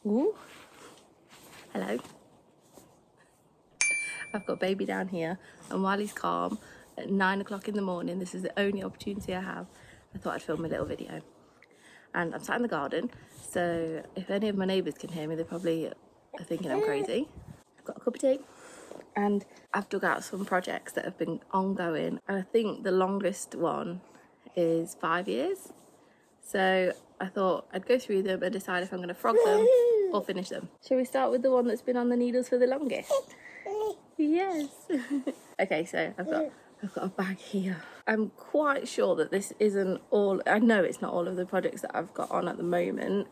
Ooh. Hello. I've got baby down here, and while he's calm at 9 o'clock in the morning, this is the only opportunity I have, I thought I'd film a little video. And I'm sat in the garden, so if any of my neighbours can hear me, they probably are thinking I'm crazy. I've got a cup of tea, and I've dug out some projects that have been ongoing, and I think the longest one is 5 years. So I thought I'd go through them and decide if I'm going to frog them or finish them. Shall we start with the one that's been on the needles for the longest? Yes. Okay, so I've got a bag here. I'm quite sure that this isn't all, I know it's not all of the projects that I've got on at the moment,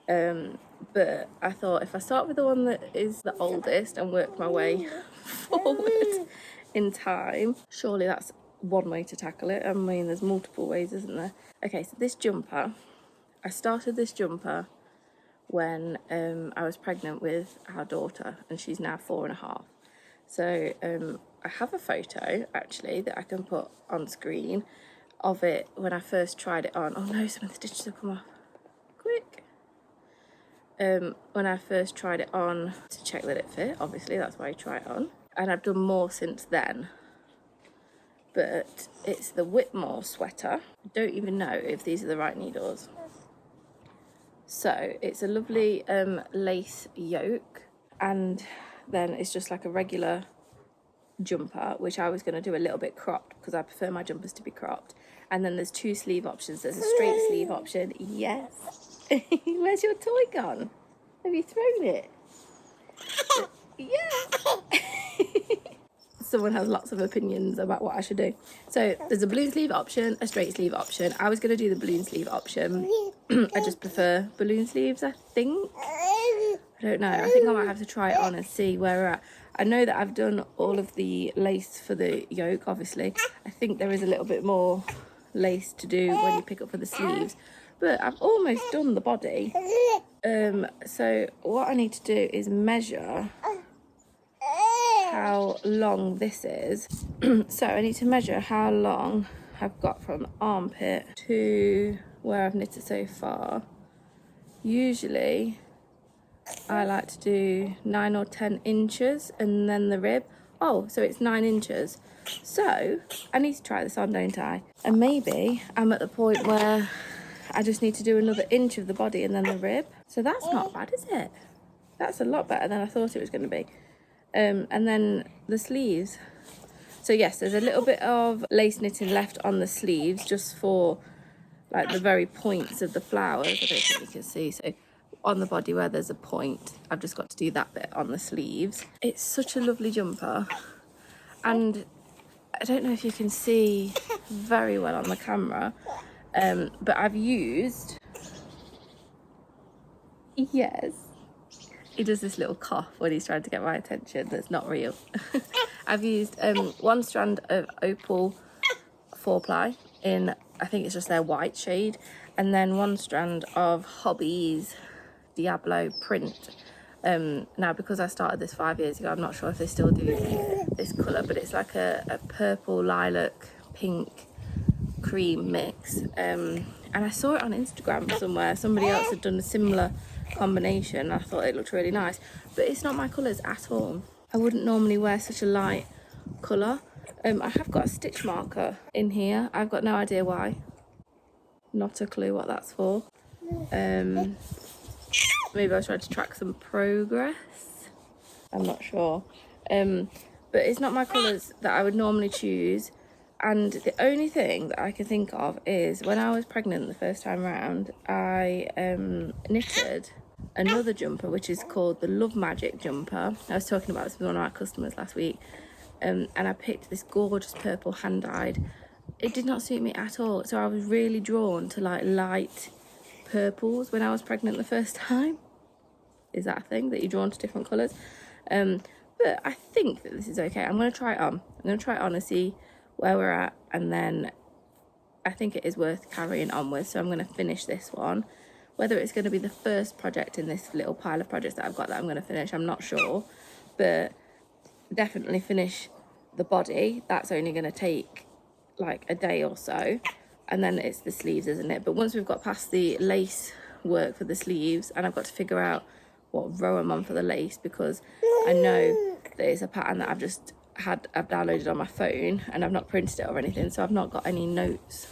but I thought if I start with the one that is the oldest and work my way forward in time, surely that's one way to tackle it. I mean, there's multiple ways, isn't there? Okay, so this jumper, I started this jumper when I was pregnant with our daughter, and she's now 4.5. So I have a photo actually that I can put on screen of it when I first tried it on. Oh no, some of the stitches have come off. Quick. When I first tried it on to check that it fit, obviously that's why I try it on. And I've done more since then. But it's the Whitmore sweater. I don't even know if these are the right needles. So it's a lovely lace yoke, and then it's just like a regular jumper, which I was going to do a little bit cropped because I prefer my jumpers to be cropped. And then there's 2 sleeve options. There's a straight sleeve option. Yes. Where's your toy gone? Have you thrown it? Yeah. Someone has lots of opinions about what I should do. So there's a balloon sleeve option, a straight sleeve option. I was going to do the balloon sleeve option. I just prefer balloon sleeves, I think. I don't know. I think I might have to try it on and see where we're at. I know that I've done all of the lace for the yoke, obviously. I think there is a little bit more lace to do when you pick up for the sleeves. But I've almost done the body. So what I need to do is measure how long this is. So I need to measure how long I've got from the armpit to where I've knitted so far. Usually I like to do 9 or 10 inches and then the rib. Oh, so it's 9 inches. So I need to try this on, don't I? And maybe I'm at the point where I just need to do another inch of the body and then the rib. So that's not bad, is it? That's a lot better than I thought it was going to be. And then the sleeves. So yes, there's a little bit of lace knitting left on the sleeves, just for like the very points of the flowers. I don't think you can see. So on the body where there's a point, I've just got to do that bit on the sleeves. It's such a lovely jumper, and I don't know if you can see very well on the camera, but I've used, yes, he does this little cough when he's trying to get my attention. That's not real. I've used 1 strand of Opal 4-ply in, I think it's just their white shade, and then 1 strand of Hobbi's Diablo print. Now, because I started this 5 years ago, I'm not sure if they still do this colour, but it's like a purple, lilac, pink, cream mix. And I saw it on Instagram somewhere. Somebody else had done a similar combination. I thought it looked really nice, but it's not my colours at all. I wouldn't normally wear such a light colour. I have got a stitch marker in here. I've got no idea why. Not a clue what that's for. Maybe I was trying to track some progress. I'm not sure. But it's not my colours that I would normally choose. And the only thing that I can think of is when I was pregnant the first time round, I knitted another jumper, which is called the Love Magic jumper. I was talking about this with one of our customers last week. And I picked this gorgeous purple hand-dyed. It did not suit me at all. So I was really drawn to like light purples when I was pregnant the first time. Is that a thing, that you're drawn to different colours? But I think that this is okay. I'm going to try it on. I'm going to try it on and see where we're at, and then I think it is worth carrying on with. So I'm going to finish this one. Whether it's going to be the first project in this little pile of projects that I've got that I'm going to finish, I'm not sure, but definitely finish the body. That's only going to take like a day or so, and then it's the sleeves, isn't it? But once we've got past the lace work for the sleeves, and I've got to figure out row I'm on for the lace, because I know that it's a pattern that I've downloaded on my phone and I've not printed it or anything, so I've not got any notes.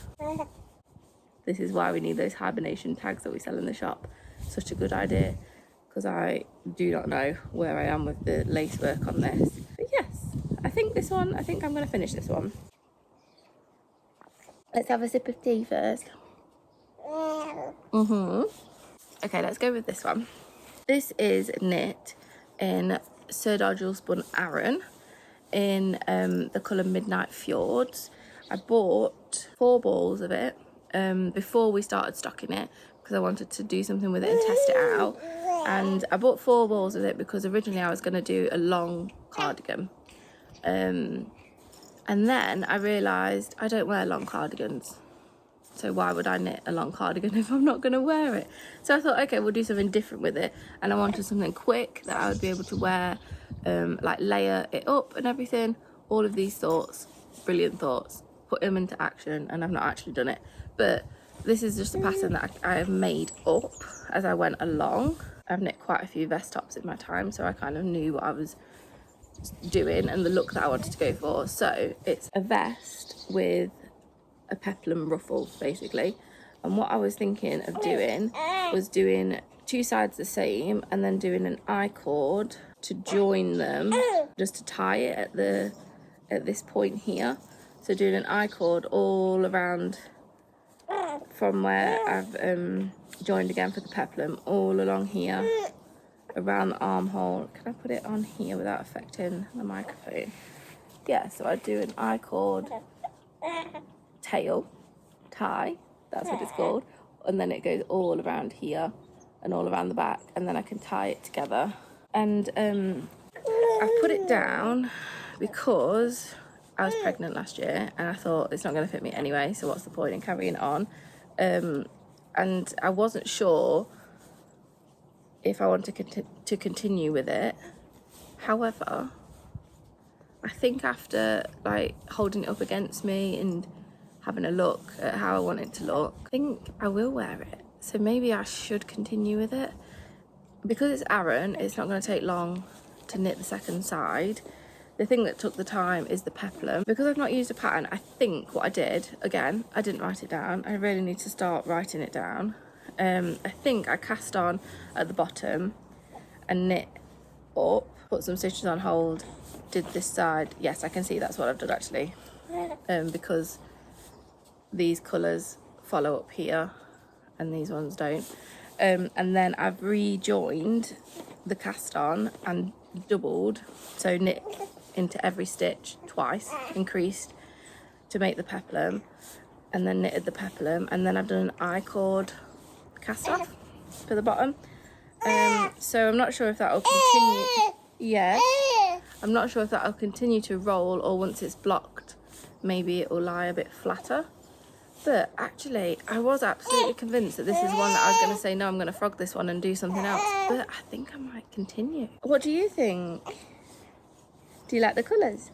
This is why we need those hibernation tags that we sell in the shop. Such a good idea, because I do not know where I am with the lace work on this. But yes, I think I'm going to finish this one. Let's have a sip of tea first. Okay, let's go with this one. This is knit in Sirdar Jewelspun Aran in the colour Midnight Fjords. I bought 4 balls of it before we started stocking it, because I wanted to do something with it and test it out. And I bought 4 balls of it because originally I was going to do a long cardigan. And then I realised I don't wear long cardigans. So why would I knit a long cardigan if I'm not going to wear it? So I thought, okay, we'll do something different with it. And I wanted something quick that I would be able to wear, like layer it up and everything. All of these thoughts, brilliant thoughts, put them into action, and I've not actually done it. But this is just a pattern that I have made up as I went along. I've knit quite a few vest tops in my time, so I kind of knew what I was doing and the look that I wanted to go for. So it's a vest with a peplum ruffle basically, and what I was thinking of doing was doing 2 sides the same and then doing an I-cord to join them, just to tie it at this point here. So doing an I-cord all around from where I've joined again for the peplum, all along here around the armhole. Can I put it on here without affecting the microphone? Yeah, so I do an I-cord tail tie, that's what it's called, and then it goes all around here and all around the back, and then I can tie it together. And I've put it down because I was pregnant last year and I thought it's not going to fit me anyway, so what's the point in carrying it on? And I wasn't sure if I wanted to continue with it. However, I think after like holding it up against me and having a look at how I want it to look, I think I will wear it. So maybe I should continue with it. Because it's Aran, it's not going to take long to knit the second side. The thing that took the time is the peplum. Because I've not used a pattern, I think what I did, again, I didn't write it down. I really need to start writing it down. I think I cast on at the bottom and knit up, put some stitches on hold, did this side. Yes, I can see that's what I've done actually. Because these colours follow up here and these ones don't. And then I've rejoined the cast on and doubled, so knit into every stitch twice, increased to make the peplum, and then knitted the peplum, and then I've done an I-cord cast off for the bottom. So I'm not sure if that will continue. Yes, I'm not sure if that will continue to roll, or once it's blocked maybe it will lie a bit flatter. But actually, I was absolutely convinced that this is one that I was going to say, no, I'm going to frog this one and do something else. But I think I might continue. What do you think? Do you like the colours?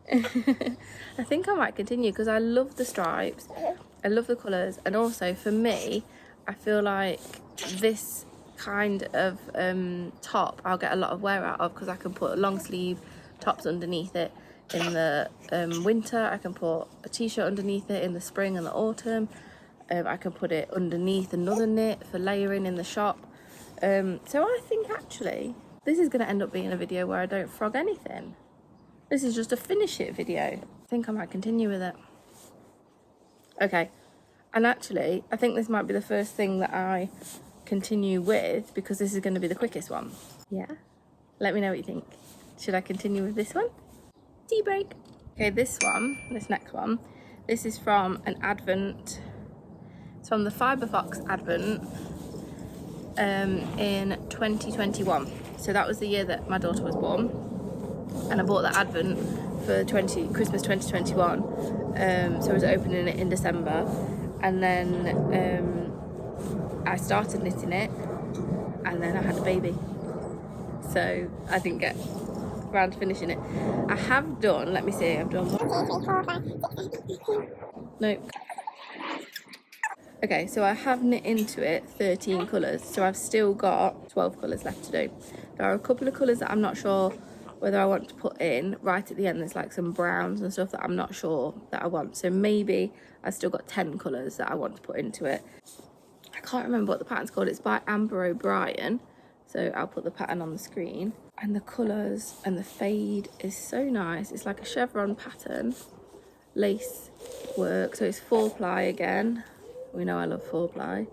I think I might continue because I love the stripes. I love the colours. And also, for me, I feel like this kind of top I'll get a lot of wear out of, because I can put long sleeve tops underneath it in the winter. I can put a t-shirt underneath it in the spring and the autumn. I can put it underneath another knit for layering in the shop. So I think actually this is going to end up being a video where I don't frog anything. This is just a finish it video. I think I might continue with it. Okay, and actually I think this might be the first thing that I continue with, because this is going to be the quickest one. Yeah, let me know what you think. Should I continue with this one? Tea break. Okay, this next one, this is from an advent. It's from the Fibre Fox advent in 2021. So that was the year that my daughter was born, and I bought that advent for Christmas 2021. So I was opening it in December, and then I started knitting it, and then I had a baby, so I didn't get around to finishing it. I have done, let me see, I've done 1, 2, 3, 4, 5, 6, 7, 8. Nope. Okay, so I have knit into it 13 colours, so I've still got 12 colours left to do. There are a couple of colours that I'm not sure whether I want to put in. Right at the end there's like some browns and stuff that I'm not sure that I want, so maybe I've still got 10 colours that I want to put into it. I can't remember what the pattern's called. It's by Ambah O'Brien, so I'll put the pattern on the screen. And the colours and the fade is so nice. It's like a chevron pattern, lace work, so it's 4-ply again. We know I love 4-ply.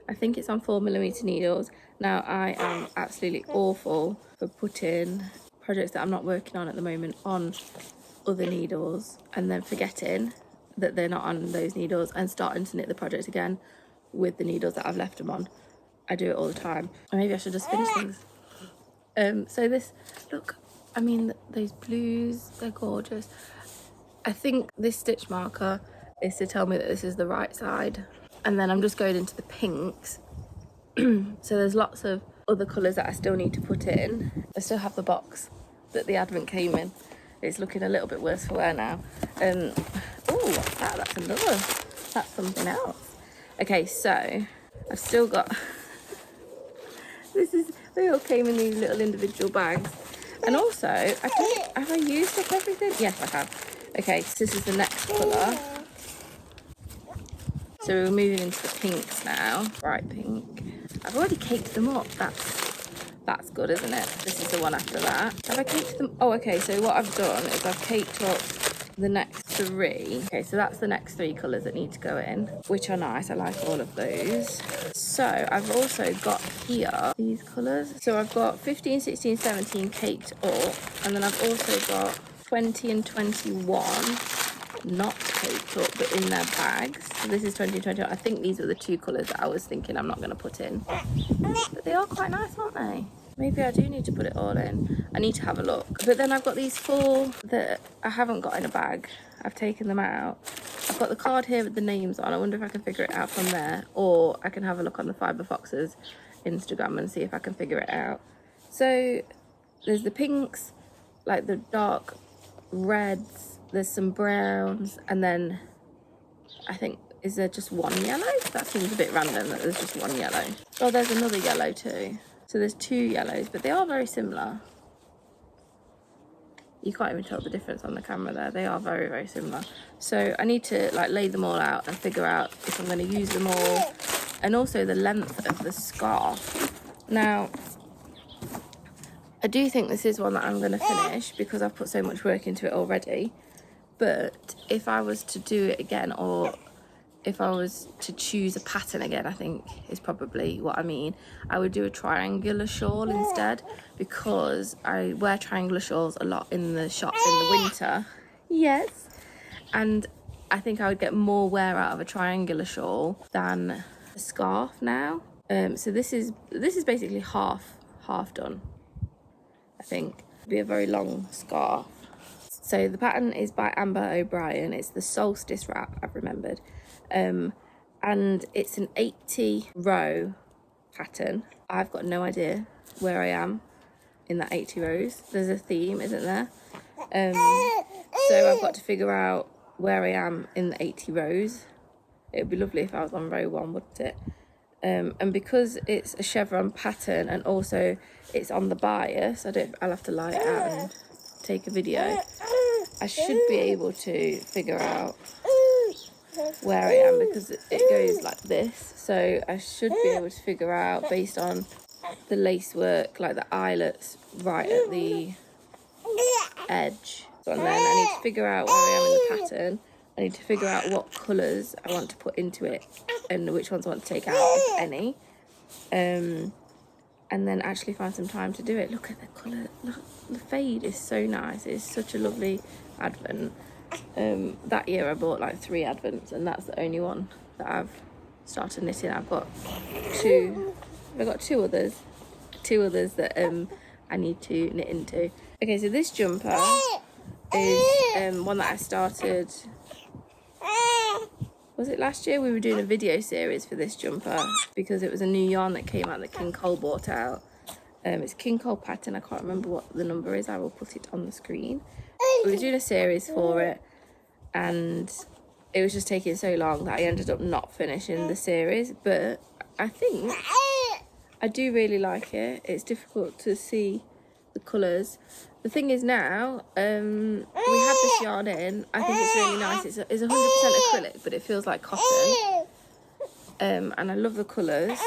I think it's on 4mm needles. Now, I am absolutely awful for putting projects that I'm not working on at the moment on other needles and then forgetting that they're not on those needles and starting to knit the project again with the needles that I've left them on. I do it all the time. Or maybe I should just finish things. So this, look, I mean, those blues, they're gorgeous. I think this stitch marker is to tell me that this is the right side, and then I'm just going into the pinks. So there's lots of other colours that I still need to put in. I still have the box that the advent came in. It's looking a little bit worse for wear now. Oh, what's that? That's something else. Okay, so I've still got they all came in these little individual bags. And also, have I used up everything? Yes, I have. Okay, so this is the next colour. So we're moving into the pinks now, bright pink. I've already caked them up. That's good, isn't it? This is the one after that. Have I caked them? Oh, okay. So what I've done is I've caked up the next 3. Okay, so that's the next 3 colours that need to go in, which are nice. I like all of those. So I've also got here these colours. So I've got 15, 16, 17 caked up, and then I've also got 20 and 21 not caked up but in their bags. So this is 20 and 21. I think these were the 2 colours that I was thinking I'm not going to put in, but they are quite nice, aren't they? Maybe I do need to put it all in. I need to have a look. But then I've got these 4 that I haven't got in a bag. I've taken them out. I've got the card here with the names on. I wonder if I can figure it out from there, or I can have a look on the Fibre Fox's Instagram and see if I can figure it out. So there's the pinks, like the dark reds, there's some browns, and then I think, is there just one yellow? That seems a bit random that there's just one yellow. Oh, there's another yellow too. So there's 2 yellows, but they are very similar. You can't even tell the difference on the camera there. They are very, very similar. So I need to like lay them all out and figure out if I'm going to use them all, and also the length of the scarf. Now, I do think this is one that I'm going to finish because I've put so much work into it already. But if I was to do it again, or if I was to choose a pattern again, I think is probably what I mean, I would do a triangular shawl instead, because I wear triangular shawls a lot in the shop in the winter. Yes. And I think I would get more wear out of a triangular shawl than a scarf now. So this is basically half done, I think. It'd be a very long scarf. So the pattern is by Ambah O'Brien. It's the Solstice wrap, I've remembered. And it's an 80 row pattern. I've got no idea where I am in that 80 rows. There's a theme, isn't there? So I've got to figure out where I am in the 80 rows. It would be lovely if I was on row 1, wouldn't it? And because it's a chevron pattern and also it's on the bias, I'll have to lie it out and take a video. I should be able to figure out where I am because it goes like this. So I should be able to figure out based on the lace work, like the eyelets right at the edge. And then I need to figure out where I am in the pattern. I need to figure out what colours I want to put into it and which ones I want to take out, if any. And then actually find some time to do it. Look at the colour. Look, the fade is so nice. It's such a lovely advent. That year I bought like 3 advents, and that's the only one that I've started knitting. I've got 2 others that I need to knit into. Okay, so this jumper is one that I started, was it last year? We were doing a video series for this jumper because it was a new yarn that came out that King Cole bought out. It's King Cole pattern. I can't remember what the number is. I will put it on the screen. We were doing a series for it, and it was just taking so long that I ended up not finishing the series. But I think I do really like it. It's difficult to see the colours. The thing is now, we had this yarn in. I think it's really nice. It's 100% acrylic, but it feels like cotton. And I love the colours,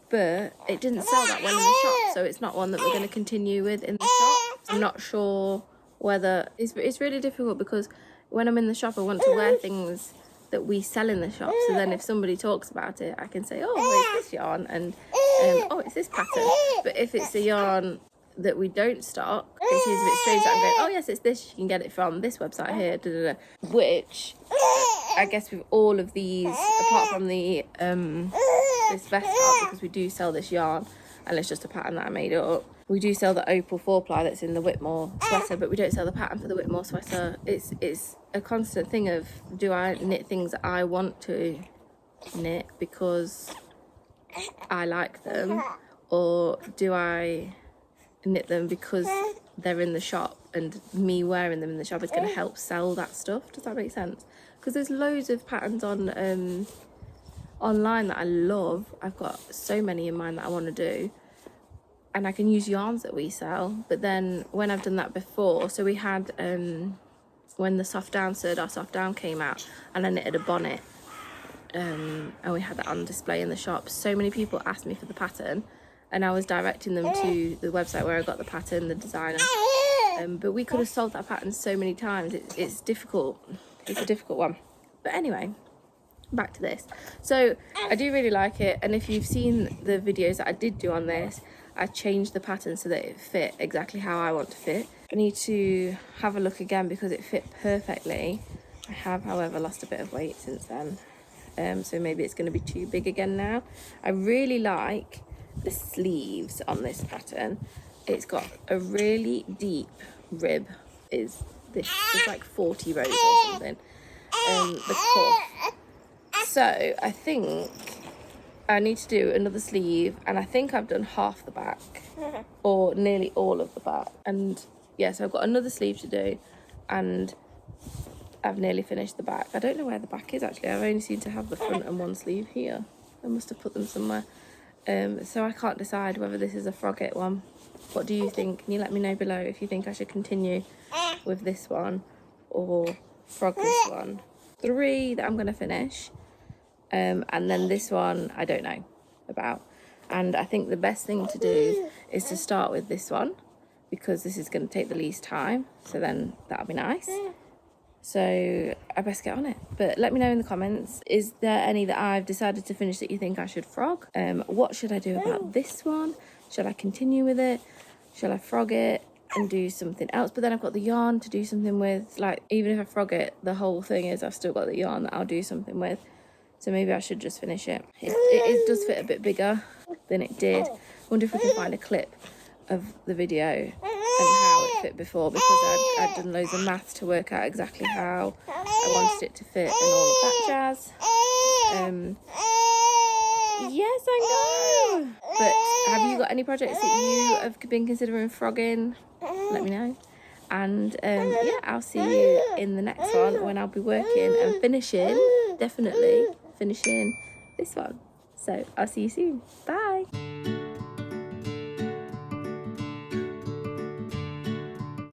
but it didn't sell that well in the shop, so it's not one that we're going to continue with in the shop. I'm not sure whether... It's really difficult because when I'm in the shop, I want to wear things that we sell in the shop, so then if somebody talks about it, I can say, oh, it's this yarn, and oh, it's this pattern. But if it's a yarn that we don't stock, it seems a bit strange that I'm going, oh yes, it's this, you can get it from this website here, da, da, da. Which I guess with all of these, apart from the this vest top, because we do sell this yarn and it's just a pattern that I made up, we do sell the Opal 4-ply that's in the Whitmore sweater, but we don't sell the pattern for the Whitmore sweater. It's a constant thing of, do I knit things that I want to knit because I like them, or do I knit them because they're in the shop and me wearing them in the shop is going to help sell that stuff? Does that make sense? Because there's loads of patterns on online that I love. I've got so many in mind that I want to do, and I can use yarns that we sell. But then when I've done that before, so we had when the soft down Sirdar soft down came out, and I knitted a bonnet, and we had that on display in the shop. So many people asked me for the pattern, and I was directing them to the website where I got the pattern, the designer. But we could have sold that pattern so many times. It's difficult. It's a difficult one. But anyway, back to this. So I do really like it, and if you've seen the videos that I did do on this, I changed the pattern so that it fit exactly how I want to fit. I need to have a look again because it fit perfectly. I have, however, lost a bit of weight since then, so maybe it's going to be too big again now. I really like the sleeves on this pattern. It's got a really deep rib. It's like 40 rows or something. The cuff. So I think I need to do another sleeve, and I think I've done half the back or nearly all of the back. And yeah, so I've got another sleeve to do, and I've nearly finished the back. I don't know where the back is actually. I've only seemed to have the front and one sleeve here. I must have put them somewhere. So I can't decide whether this is a frogette one. What do you think? Can you let me know below if you think I should continue with this one or frog this one? 3 that I'm going to finish, and then this one I don't know about. And I think the best thing to do is to start with this one because this is going to take the least time, so then that'll be nice. So I best get on it. But let me know in the comments, is there any that I've decided to finish that you think I should frog? What should I do about this one? Should I continue with it? Should I frog it and do something else? But then I've got the yarn to do something with. Like, even if I frog it, the whole thing is I've still got the yarn that I'll do something with. So maybe I should just finish it. It does fit a bit bigger than it did. I wonder if we can find a clip of the video and how it fit before, because I'd done loads of maths to work out exactly how I wanted it to fit and all of that jazz. Yes, I know. But have you got any projects that you have been considering frogging? Let me know. And yeah, I'll see you in the next one when I'll be working and finishing, definitely finishing this one. So I'll see you soon. Bye.